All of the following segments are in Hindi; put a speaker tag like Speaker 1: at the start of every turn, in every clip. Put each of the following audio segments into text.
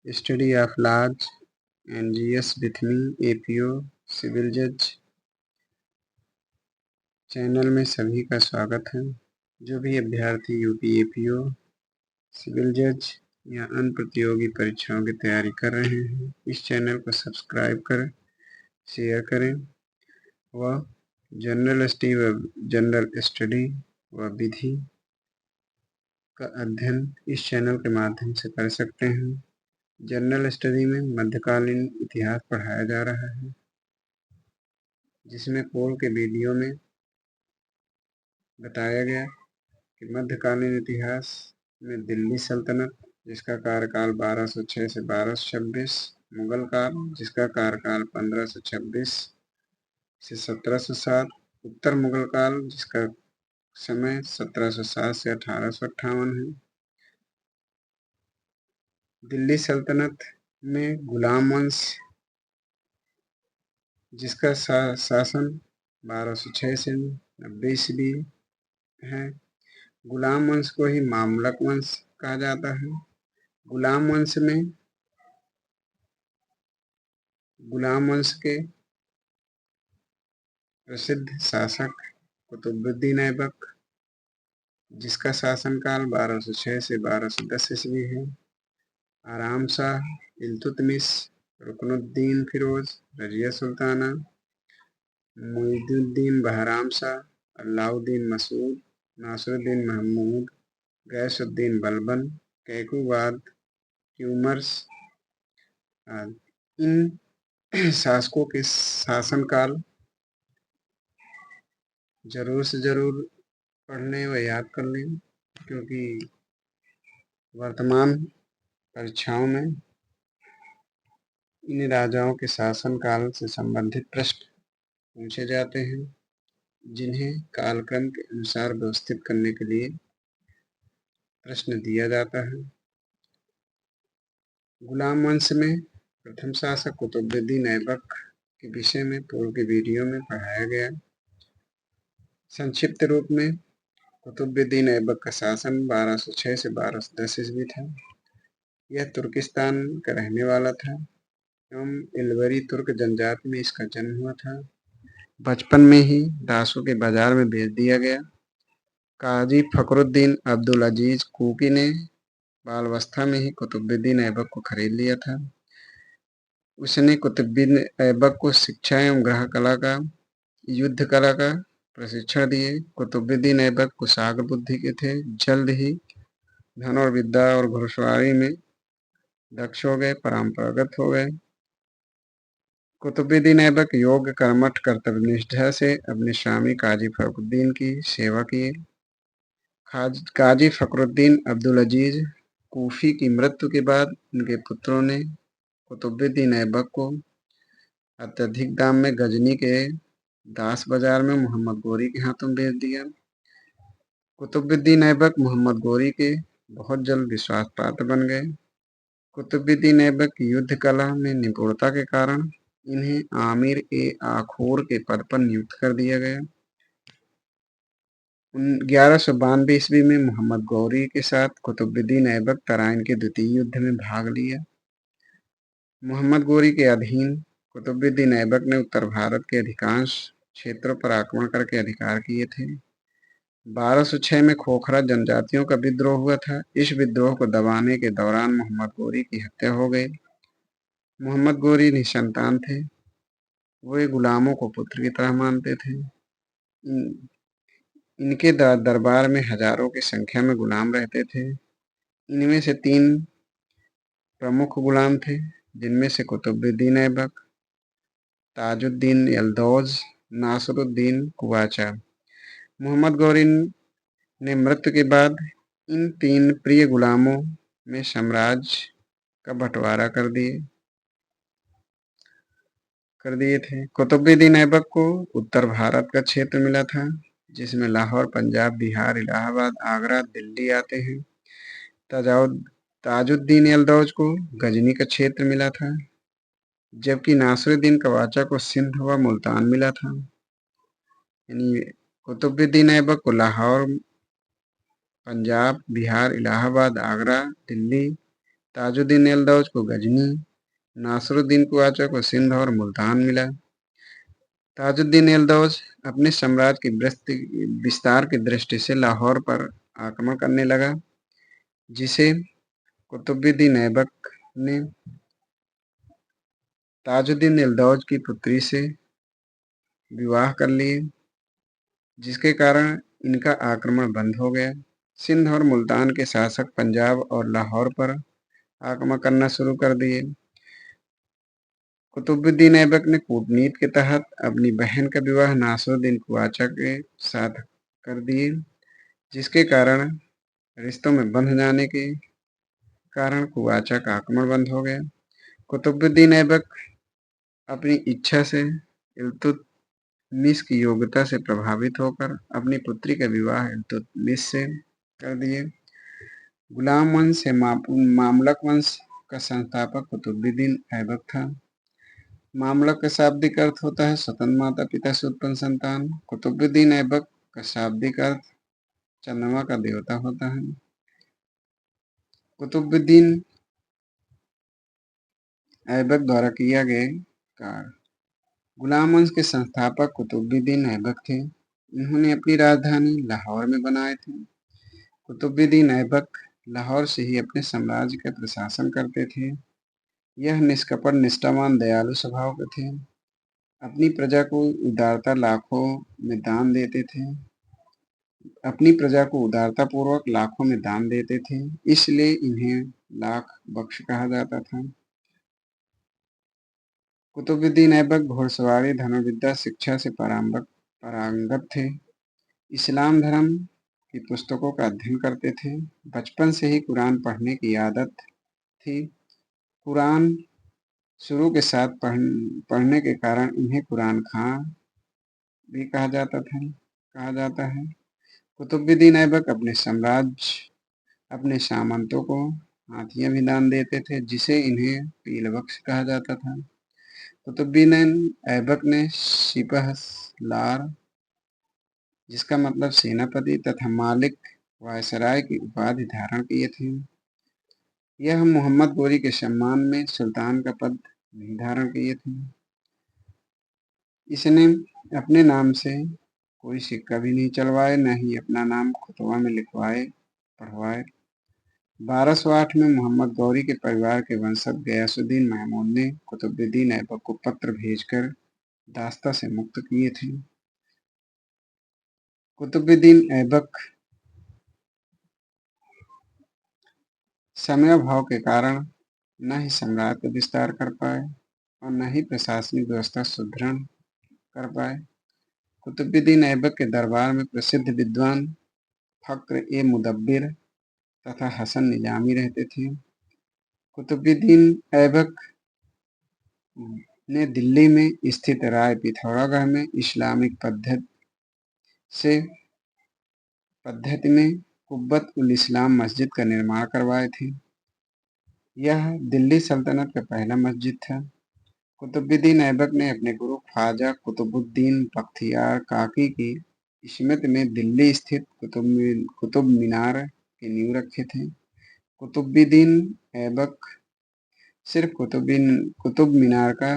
Speaker 1: Study of laws NGS with me APO civil जज चैनल में सभी का स्वागत है। जो भी अभ्यर्थी यूपी एपीओ सिविल जज या अन्य प्रतियोगी परीक्षाओं की तैयारी कर रहे हैं, इस चैनल को सब्सक्राइब करें, शेयर करें व जनरल स्टडी व विधि का अध्ययन इस चैनल के माध्यम से कर सकते हैं। जनरल स्टडी में मध्यकालीन इतिहास पढ़ाया जा रहा है, जिसमें पूर्व के वीडियो में बताया गया कि मध्यकालीन इतिहास में दिल्ली सल्तनत, जिसका कार्यकाल 1206 से 1226, मुगल काल, जिसका कार्यकाल 1526 से 1707, उत्तर मुगल काल, जिसका समय 1707 से 1858 है। दिल्ली सल्तनत में गुलाम वंश, जिसका शासन 1206 से 90 ईस्वी है। गुलाम वंश को ही मामलक वंश कहा जाता है। गुलाम वंश के प्रसिद्ध शासक कुतुबुद्दीन ऐबक, जिसका शासनकाल 1206 से 1210 ईस्वी है। आराम शाह, इल्तुतमिश, रुकनुद्दीन फिरोज, रजिया सुल्ताना, मुइजुद्दीन बहराम शाह, अलाउद्दीन मसूद, नासिरुद्दीन महमूद, गैसुद्दीन बलबन, कैकुबाद, क्यूमर्स, इन शासकों के शासनकाल जरूर से जरूर पढ़ लें व याद कर लें, क्योंकि वर्तमान परीक्षाओं में इन राजाओं के शासनकाल से संबंधित प्रश्न पूछे जाते हैं, जिन्हें कालक्रम के अनुसार व्यवस्थित करने के लिए प्रश्न दिया जाता है। गुलाम वंश में प्रथम शासक कुतुबुद्दीन ऐबक के विषय में पूर्व के वीडियो में पढ़ाया गया। संक्षिप्त रूप में कुतुबुद्दीन ऐबक का शासन 1206 से 1210 ईस्वी था। यह तुर्किस्तान का रहने वाला था एवं इलवरी तुर्क जनजाति में इसका जन्म हुआ था। बचपन में ही दासों के बाजार में भेज दिया गया। काजी फखरुद्दीन अब्दुल अजीज कुकी ने बालावस्था में ही कुतुबुद्दीन ऐबक को खरीद लिया था। उसने कुतुबुद्दीन ऐबक को शिक्षा एवं गृह कला का, युद्ध कला का प्रशिक्षण दिए। कुतुबुद्दीन ऐबक कुशाग्र बुद्धि के थे। जल्द ही धन और विद्या और घुड़सवारी में दक्ष हो गए, परंपरागत हो गए। कुतुबुद्दीन ऐबक योग्य, कर्मठ, कर्तव्यनिष्ठा से अपने स्वामी काजी फखरुद्दीन की सेवा किए। काजी फखरुद्दीन अब्दुल अजीज कूफी की मृत्यु के बाद उनके पुत्रों ने कुतुबुद्दीन ऐबक को अत्यधिक दाम में गजनी के दास बाजार में मोहम्मद गोरी के हाथों भेज दिया। कुतुबुद्दीन ऐबक मोहम्मद गोरी के बहुत जल्द विश्वास पात्र बन गए। कुतुबुद्दीन ऐबक की युद्ध कला में निपुणता के कारण इन्हें आमिर ए आखूर के पद पर नियुक्त कर दिया गया। 1192 ईस्वी में मोहम्मद गौरी के साथ कुतुबुद्दीन ऐबक तराइन के द्वितीय युद्ध में भाग लिया। मोहम्मद गौरी के अधीन कुतुबुद्दीन ऐबक ने उत्तर भारत के अधिकांश क्षेत्रों पर आक्रमण करके अधिकार किए थे। 1206 में खोखरा जनजातियों का विद्रोह हुआ था। इस विद्रोह को दबाने के दौरान मोहम्मद गौरी की हत्या हो गई। मोहम्मद गौरी निसंतान थे। वे गुलामों को पुत्र की तरह मानते थे। इनके दरबार में हजारों की संख्या में गुलाम रहते थे। इनमें से 3 प्रमुख गुलाम थे, जिनमें से कुतुबुद्दीन ऐबक, ताजुद्दीन यल्दौज, नासिरुद्दीन कुवाचा। मोहम्मद गौरी ने मृत्यु के बाद इन 3 प्रिय गुलामों में साम्राज्य का बंटवारा कर दिए थे। कुतुबुद्दीन ऐबक को उत्तर भारत का क्षेत्र मिला था, जिसमें लाहौर, पंजाब, बिहार, इलाहाबाद, आगरा, दिल्ली आते हैं। ताजुद्दीन यल्दौज को गजनी का क्षेत्र मिला था, जबकि नासिरुद्दीन कवाचा को सिंध व मुल्तान मिला था। यानी कुतुबुद्दीन ऐबक को लाहौर, पंजाब, बिहार, इलाहाबाद, आगरा, दिल्ली ताजुद्दीन एलदौज को गजनी, नासरुद्दीन कुआचा को सिंध और मुल्तान मिला। ताजुद्दीन एलदौज अपने साम्राज्य की विस्तार की दृष्टि से लाहौर पर आक्रमण करने लगा, जिसे कुतुबुद्दीन ऐबक ने ताजुद्दीन एलदौज की पुत्री से विवाह कर लिए, जिसके कारण इनका आक्रमण बंद हो गया। सिंध और मुल्तान के शासक पंजाब और लाहौर पर आक्रमण करना शुरू कर दिए। कुतुबुद्दीन ऐबक ने कूटनीति के तहत अपनी बहन का विवाह नासरुद्दीन कुआचा के साथ कर दिए, जिसके कारण रिश्तों में बंध जाने के कारण कुआचा का आक्रमण बंद हो गया। कुतुबुद्दीन ऐबक अपनी इच्छा से इल्तुतमिश की योग्यता से प्रभावित होकर अपनी पुत्री का विवाह इल्तुतमिश से कर दिए। गुलाम वंश या मामलक वंश का संस्थापक कुतुबुद्दीन ऐबक था। मामलक का शाब्दिक अर्थ होता है स्वतंत्र माता पिता से उत्पन्न संतान। कुतुबुद्दीन ऐबक का शाब्दिक अर्थ चंद्रमा का देवता होता है। कुतुबुद्दीन ऐबक द्वारा किया गया कार्य। गुलाम वंश के संस्थापक कुतुबुद्दीन ऐबक थे। इन्होंने अपनी राजधानी लाहौर में बनाए थे। कुतुबुद्दीन ऐबक लाहौर से ही अपने साम्राज्य का प्रशासन करते थे। यह निष्कपट, निष्ठावान, दयालु स्वभाव के थे। अपनी प्रजा को उदारता लाखों में दान देते थे। अपनी प्रजा को उदारतापूर्वक लाखों में दान देते थे, इसलिए इन्हें लाख बख्श कहा जाता था। कुतुबुद्दीन ऐबक घोड़सवारी, धनुर्विद्या, शिक्षा से पारंगत थे। इस्लाम धर्म की पुस्तकों का अध्ययन करते थे। बचपन से ही कुरान पढ़ने की आदत थी। कुरान शुरू के साथ पढ़ने के कारण इन्हें कुरान खां भी कहा जाता है। कुतुबुद्दीन ऐबक अपने सामंतों को हाथियां भी दान देते थे, जिसे इन्हें पीलबख्श कहा जाता था। कुतुबुद्दीन ऐबक ने सिपहसालार, जिसका मतलब सेनापति, तथा मालिक वायसराय की उपाधि धारण किए थे। यह मोहम्मद गोरी के सम्मान में सुल्तान का पद नहीं धारण किए थे। इसने अपने नाम से कोई सिक्का भी नहीं चलवाए, न ही अपना नाम खुतवा में लिखवाए पढ़वाए। 1208 में मोहम्मद गौरी के परिवार के वंशज गयासुद्दीन महमूद ने कुतुबुद्दीन ऐबक को पत्र भेजकर दास्ता से मुक्त किए थे। कुतुबुद्दीन ऐबक समयाभाव के कारण न ही सम्राट का विस्तार कर पाए और न ही प्रशासनिक व्यवस्था सुदृढ़ कर पाए। कुतुबुद्दीन ऐबक के दरबार में प्रसिद्ध विद्वान फक्र-ए-मुदब्बिर तथा हसन निजामी रहते थे। कुतुबुद्दीन ऐबक ने दिल्ली में स्थित राय पिथौरागढ़ में इस्लामिक पद्धति में कुब्बत-उल-इस्लाम मस्जिद का निर्माण करवाए थे। यह दिल्ली सल्तनत का पहला मस्जिद था। कुतुबुद्दीन ऐबक ने अपने गुरु ख्वाजा कुतुबुद्दीन बख्तियार काकी की स्मृति में दिल्ली स्थित कुतुब मीनार की नींव रखे थे। कुतुबुद्दीन ऐबक सिर्फ कुतुब मीनार का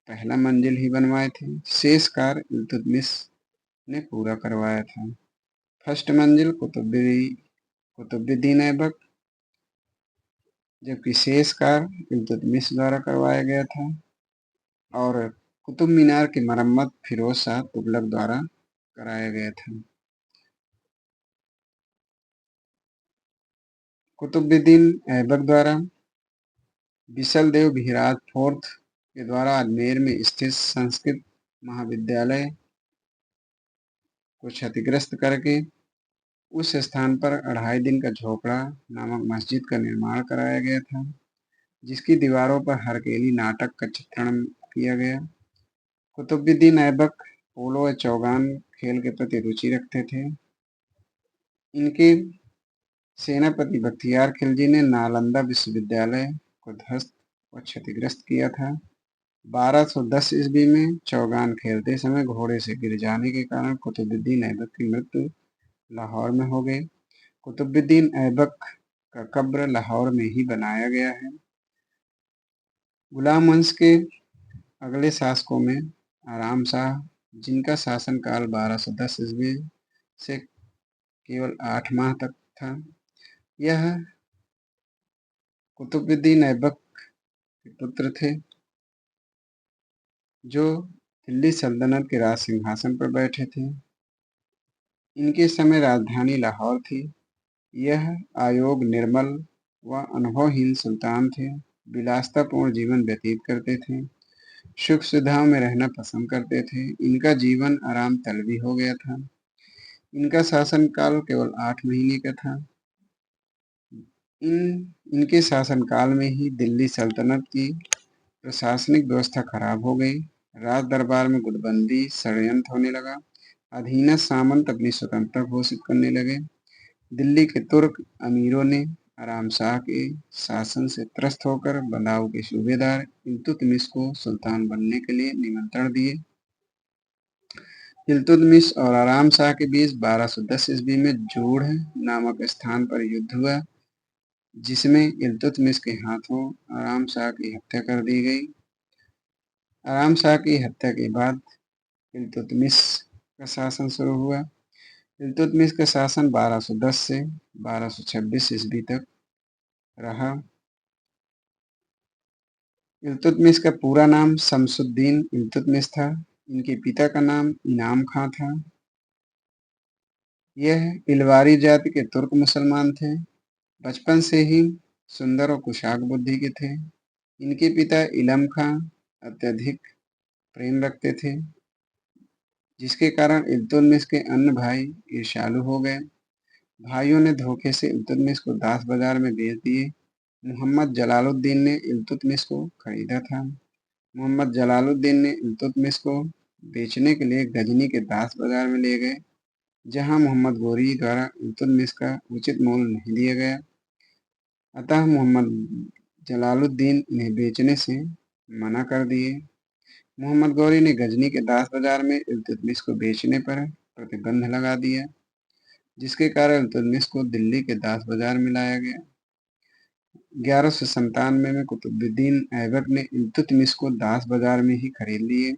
Speaker 1: पहला मंजिल ही बनवाए थे, शेष कार्य इल्तुतमिश ने पूरा करवाया था। फर्स्ट मंजिल कुतुबुद्दीन ऐबक, जबकि शेष कार्य इल्तुतमिश द्वारा करवाया गया था, और कुतुब मीनार की मरम्मत फिरोज शाह तुगलक द्वारा कराया गया था। कुतुबुद्दीन ऐबक द्वारा बिसल-देव भिराज फोर्थ के द्वारा अजमेर में स्थित संस्कृत महाविद्यालय को क्षतिग्रस्त करके उस स्थान पर 2.5 दिन का झोपड़ा नामक मस्जिद का निर्माण कराया गया था, जिसकी दीवारों पर हरकेली नाटक का चित्रण किया गया। कुतुबुद्दीन ऐबक पोलो या चौगान खेल के प्रति रुचि रखते थे। इनके सेनापति बख्तियार खिलजी ने नालंदा विश्वविद्यालय को ध्वस्त और क्षतिग्रस्त किया था। 1210 ईस्वी में चौगान खेलते समय घोड़े से गिर जाने के कारण कुतुबुद्दीन ऐबक की मृत्यु लाहौर में हो गई। कुतुबुद्दीन ऐबक का कब्र लाहौर में ही बनाया गया है। गुलाम वंश के अगले शासकों में आराम शाह, जिनका शासनकाल 1210 ईस्वी से केवल 8 माह तक था, यह कुतुबुद्दीन ऐबक के पुत्र थे, जो दिल्ली सल्तनत के राज सिंहासन पर बैठे थे। इनके समय राजधानी लाहौर थी। यह आयोग निर्मल व अनुभवहीन सुल्तान थे, विलासितापूर्ण जीवन व्यतीत करते थे, सुख सुविधाओं में रहना पसंद करते थे। इनका जीवन आराम तलबी हो गया था। इनका शासनकाल केवल 8 महीने का था। इनके शासनकाल में ही दिल्ली सल्तनत की प्रशासनिक व्यवस्था खराब हो गई। राज दरबार में गुटबंदी, षड्यंत्र होने लगा। अधीनस्थ सामंत अपनी स्वतंत्रता घोषित करने लगे। दिल्ली के तुर्क अमीरों ने आराम शाह के शासन से त्रस्त होकर बंदाऊ के सूबेदार इल्तुतमिश को सुल्तान बनने के लिए निमंत्रण दिए। इल्तुतमिश और आराम शाह के बीच 1210 ईस्वी में जूढ़ नामक स्थान पर युद्ध हुआ, जिसमें इल्तुतमिश के हाथों आराम शाह की हत्या कर दी गई। आराम शाह की हत्या के बाद इल्तुतमिश का शासन शुरू हुआ। इल्तुतमिश का शासन 1210 से 1226 ईस्वी तक रहा। इल्तुतमिश का पूरा नाम शमसुद्दीन इल्तुतमिश था। इनके पिता का नाम इनाम खां था। यह इलवारी जाति के तुर्क मुसलमान थे। बचपन से ही सुंदर और कुशाग्र बुद्धि के थे। इनके पिता इलम खां अत्यधिक प्रेम रखते थे, जिसके कारण इल्तुतमिश के अन्य भाई ईर्ष्यालु हो गए। भाइयों ने धोखे से इल्तुतमिश को दास बाजार में बेच दिए। मोहम्मद जलालुद्दीन ने इल्तुतमिश को खरीदा था। मोहम्मद जलालुद्दीन ने इल्तुतमिश को बेचने के लिए गजनी के दास बाजार में ले गए, जहां मोहम्मद गोरी द्वारा इल्तुतमिश का उचित मूल्य नहीं दिया गया। अतः मोहम्मद जलालुद्दीन इन्हें बेचने से मना कर दिए। मोहम्मद गौरी ने गजनी के दास बाजार में इल्तुतमिश को बेचने पर प्रतिबंध लगा दिया, जिसके कारण इल्तुतमिश को दिल्ली के दास बाजार में लाया गया। 1197 में कुतुबुद्दीन ऐबक ने इल्तुतमिश को दास बाजार में ही खरीद लिए।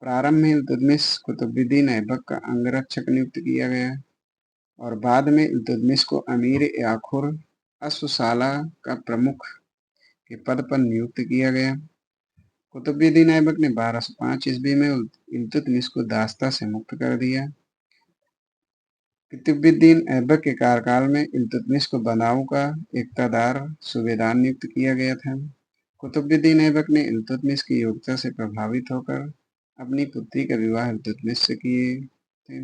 Speaker 1: प्रारंभ में इल्तुतमिश कुतुबुद्दीन ऐबक का अंगरक्षक नियुक्त किया गया और बाद में इल्तुतमिश को अमीर याखुर अश्वशाला का प्रमुख के पद पर नियुक्त किया गया। कुतुबुद्दीन ऐबक ने 1205 ईस्वी में इल्तुतमिश को दासता से मुक्त कर दिया। कुतुबुद्दीन ऐबक के कार्यकाल में इल्तुतमिश को बंदाऊ का इक़्तिदार सूबेदार नियुक्त किया गया था। कुतुबुद्दीन ऐबक ने इल्तुतमिश की योग्यता से प्रभावित होकर अपनी पुत्री का विवाह इल्तुतमिश से किए थे।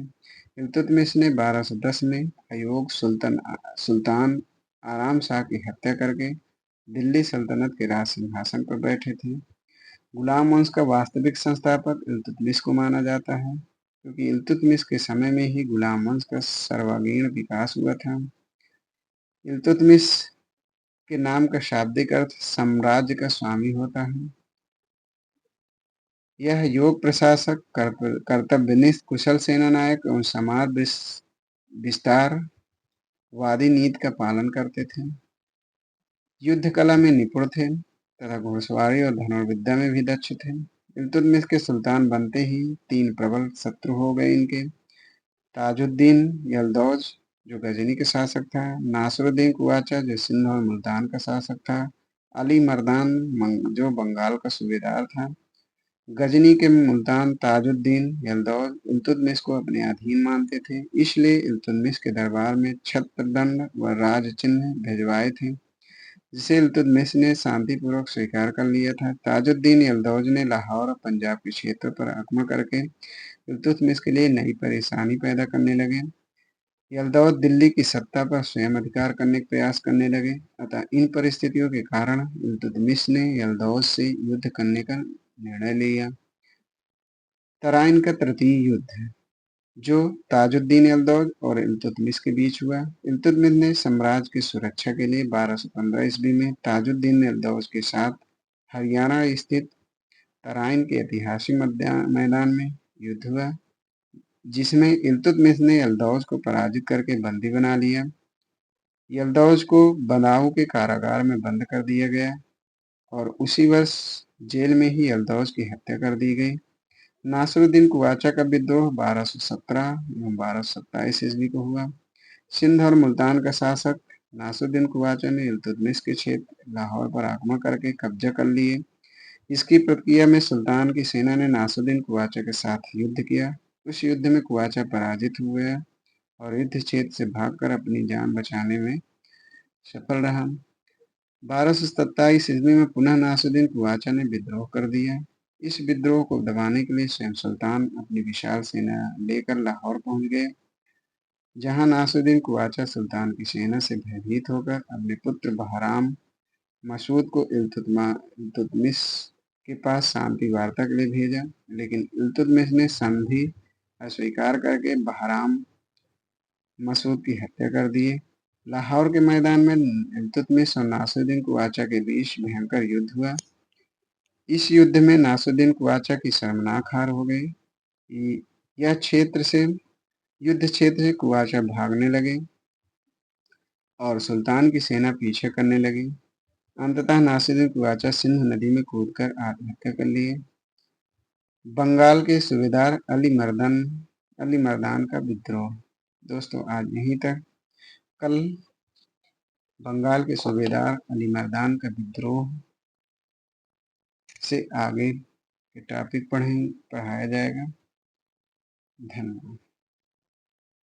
Speaker 1: इल्तुतमिश ने 1210 में अयोग सुल्तान आराम शाह की हत्या करके दिल्ली सल्तनत के राज सिंहासन पर बैठे थे। गुलाम वंश का वास्तविक संस्थापक इल्तुतमिश को माना जाता है, क्योंकि इल्तुतमिश के समय में ही गुलाम वंश का सर्वांगीण विकास हुआ था। इल्तुतमिश के नाम का शाब्दिक अर्थ साम्राज्य का स्वामी होता है। यह योग प्रशासक, कर्तव्यनिष्ठ, कुशल सेनानायक एवं समाज विस्तारवादी नीति का पालन करते थे। युद्ध कला में निपुण थे तथा घुड़सवारी और धनुर्विद्या में भी दक्ष थे। इल्तुतमिश के सुल्तान बनते ही 3 प्रबल शत्रु हो गए इनके। ताजुद्दीन यल्दौज, जो गजनी के शासक था, नासरुद्दीन कुवाचा, जो सिंध और मुल्तान का शासक था, अली मर्दान, जो बंगाल का सूबेदार था। गजनी के मुल्तान ताजुद्दीन यल्दौज इल्तुतमिश को अपने अधीन मानते थे, इसलिए इल्तुतमिश के दरबार में छत्रदंड व राज चिन्ह भिजवाए थे, जिसे इल्तुतमिश ने शांतिपूर्वक स्वीकार कर लिया था। ताजुद्दीन यल्दौज ने लाहौर और पंजाब के क्षेत्रों पर आक्रमण करके इल्तुतमिश के लिए नई परेशानी पैदा करने लगे। यल्दौज दिल्ली की सत्ता पर स्वयं अधिकार करने का प्रयास करने लगे। अतः इन परिस्थितियों के कारण इल्तुतमिश ने यल्दौज से युद्ध करने का निर्णय लिया। तराइन का तृतीय युद्ध, जो ताजुद्दीन यल्दौज और इल्तुतमिश के बीच हुआ। इल्तुतमिश ने साम्राज्य की सुरक्षा के लिए 1215 ईस्वी में ताजुद्दीन यल्दौज के साथ हरियाणा स्थित तराइन के ऐतिहासिक मैदान में युद्ध हुआ, जिसमें इल्तुतमिश ने यल्दौज को पराजित करके बंदी बना लिया। यल्दौज को बदाऊं के कारागार में बंद कर दिया गया और उसी वर्ष जेल में ही यल्दौज की हत्या कर दी गई। नासिरुद्दीन कुवाचा का विद्रोह 1217 एवं 1227 ईस्वी को हुआ। सिंध और मुल्तान का शासक नासिरुद्दीन कुवाचा ने इल्तुतमिश के क्षेत्र लाहौर पर आक्रमण करके कब्जा कर लिए। इसकी प्रतिक्रिया में सुल्तान की सेना ने नासिरुद्दीन कुवाचा के साथ युद्ध किया। उस युद्ध में कुवाचा पराजित हुए और युद्ध क्षेत्र से भागकर अपनी जान बचाने में सफल रहा। 1227 ईस्वी में पुनः नासिरुद्दीन कुवाचा ने विद्रोह कर दिया। इस विद्रोह को दबाने के लिए स्वयं सुल्तान अपनी विशाल सेना लेकर लाहौर पहुंच गए, जहां नासिरुद्दीन कुवाचा सुल्तान की सेना से भयभीत होकर अपने पुत्र बहराम मसूद को इल्तुतमिश के पास शांति वार्ता के लिए भेजा, लेकिन इल्तुतमिश ने संधि अस्वीकार करके बहराम मसूद की हत्या कर दिए। लाहौर के मैदान में इल्तुतमिश और नासिरुद्दीन कुवाचा के बीच भयंकर युद्ध हुआ। इस युद्ध में नासिरुद्दीन कुवाचा की शर्मनाक हार हो गई। यह युद्ध क्षेत्र से कुवाचा भागने लगे और सुल्तान की सेना पीछे करने लगी। अंततः नासिरुद्दीन कुवाचा सिंध नदी में कूदकर आत्महत्या कर लिए। बंगाल के सूबेदार अली मर्दान का विद्रोह। दोस्तों आज यहीं तक। कल बंगाल के सूबेदार अली मर्दान का विद्रोह से आगे के टॉपिक पढ़ाया जाएगा। धन्यवाद।